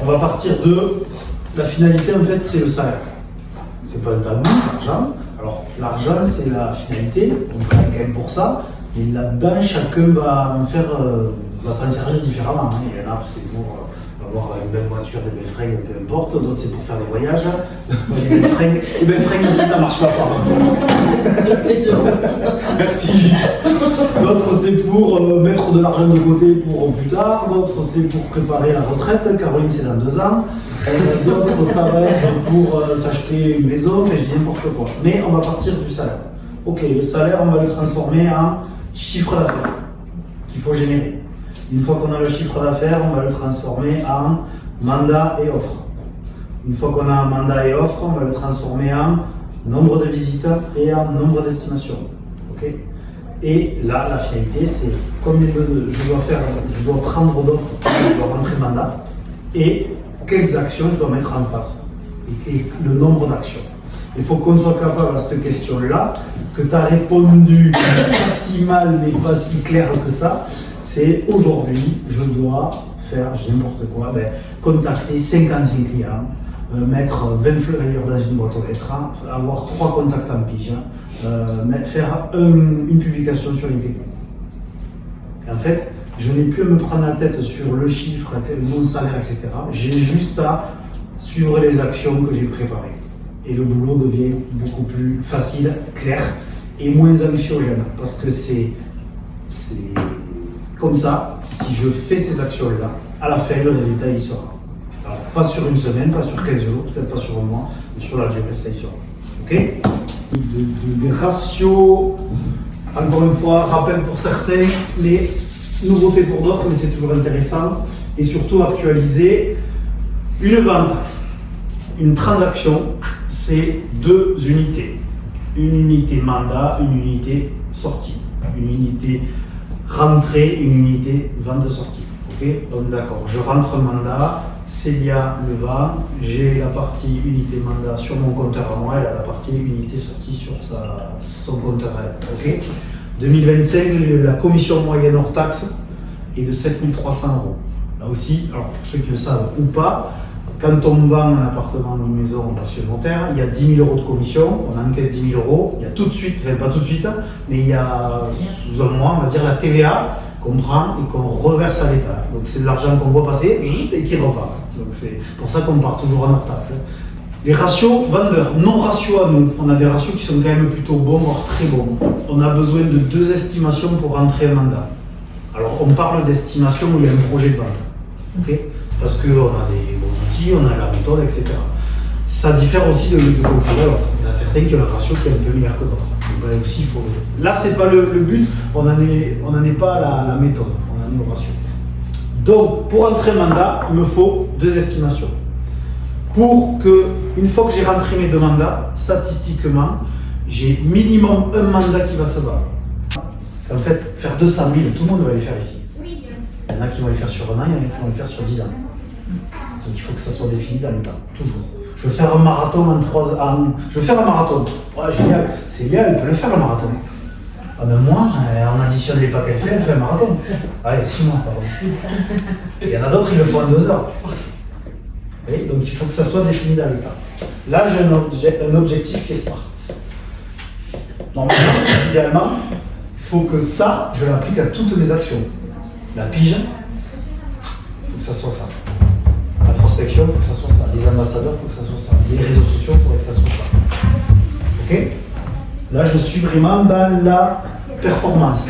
on va partir de la finalité, en fait, c'est le salaire. C'est pas un tabou, l'argent. Alors, l'argent, c'est la finalité, on travaille quand même pour ça, et là-dedans, chacun va s'en servir différemment. Il y en a, c'est pour avoir une belle voiture, des belles fringues, peu importe, d'autres, c'est pour faire des voyages. Les belles fringues aussi, ça marche pas. Merci. D'autres, c'est pour mettre de l'argent de côté pour plus tard. D'autres, c'est pour préparer la retraite. Caroline, c'est dans 2 ans. D'autres, ça va être pour s'acheter une maison. Enfin, je dis n'importe quoi. Mais on va partir du salaire. Ok, le salaire, on va le transformer en chiffre d'affaires qu'il faut générer. Une fois qu'on a le chiffre d'affaires, on va le transformer en mandat et offre. Une fois qu'on a un mandat et offre, on va le transformer en nombre de visites et en nombre d'estimations. Okay. Et là, la finalité, c'est combien je dois prendre d'offres, je dois rentrer mandat, et quelles actions je dois mettre en face, et le nombre d'actions. Il faut qu'on soit capable à cette question-là, que tu as répondu pas si mal, mais pas si clair que ça. C'est aujourd'hui, je dois faire, je dis n'importe quoi, contacter 55 clients, mettre 20 flyers dans une boîte aux lettres, avoir 3 contacts en pige, faire une publication sur LinkedIn. En fait, je n'ai plus à me prendre la tête sur le chiffre, mon salaire, etc. J'ai juste à suivre les actions que j'ai préparées. Et le boulot devient beaucoup plus facile, clair et moins anxiogène. Parce que c'est comme ça, si je fais ces actions-là, à la fin, le résultat, il sera. Alors, pas sur une semaine, pas sur 15 jours, peut-être pas sur un mois, mais sur la durée, ça y sera. Ok ? Des ratios, encore une fois, rappel pour certains, les nouveautés pour d'autres, mais c'est toujours intéressant. Et surtout, actualiser une vente, une transaction, c'est 2 unités. Une unité mandat, une unité sortie. Une unité rentrée, une unité vente-sortie. Ok, donc d'accord, je rentre mandat, Célia le vend, j'ai la partie unité mandat sur mon compteur à moi, elle a la partie unité sortie sur son compteur à elle. Ok, 2025, la commission moyenne hors taxe est de 7 300 €. Là aussi, alors pour ceux qui le savent ou pas, quand on vend un appartement ou une maison en passion notaire, il y a 10 000 € de commission, on encaisse 10 000 €, il y a tout de suite, enfin pas tout de suite, mais il y a sous un mois, on va dire la TVA qu'on prend et qu'on reverse à l'État. Donc c'est de l'argent qu'on voit passer et qui repart. Donc c'est pour ça qu'on part toujours en hors taxe. Les ratios vendeurs, non ratios à nous, on a des ratios qui sont quand même plutôt bons, voire très bons. On a besoin de 2 estimations pour rentrer un mandat. Alors on parle d'estimation où il y a un projet de vente. Okay, parce qu'on a des bons outils, on a la méthode, etc. Ça diffère aussi de conseil à l'autre. Il y en a certains qui ont un ratio qui est un peu meilleur que d'autres. Donc aussi, là, c'est pas le but, on n'en est pas à la méthode, on en est au ratio. Donc, pour entrer mandat, il me faut 2 estimations. Pour que, une fois que j'ai rentré mes 2 mandats, statistiquement, j'ai minimum un mandat qui va se vendre. Parce qu'en fait, faire 200 000, tout le monde va les faire ici. Il y en a qui vont les faire sur un an, il y en a qui vont les faire sur 10 ans. Donc il faut que ça soit défini dans le temps, toujours. Je veux faire un marathon en 3 ans. Je veux faire un marathon. Ouais, génial. C'est bien, elle peut le faire le marathon. Ah ben moi, on additionne les pas qu'elle fait un marathon. Allez, 6 mois, pardon. Et il y en a d'autres, ils le font en 2 heures. Oui, donc il faut que ça soit défini dans le temps. Là, j'ai un objectif qui est SMART. Normalement, idéalement, il faut que ça, je l'applique à toutes mes actions. La pige, il faut que ça soit ça. La prospection, il faut que ça soit ça. Les ambassadeurs, il faut que ça soit ça. Les réseaux sociaux, il faudrait que ça soit ça. Ok ? Là, je suis vraiment dans la performance.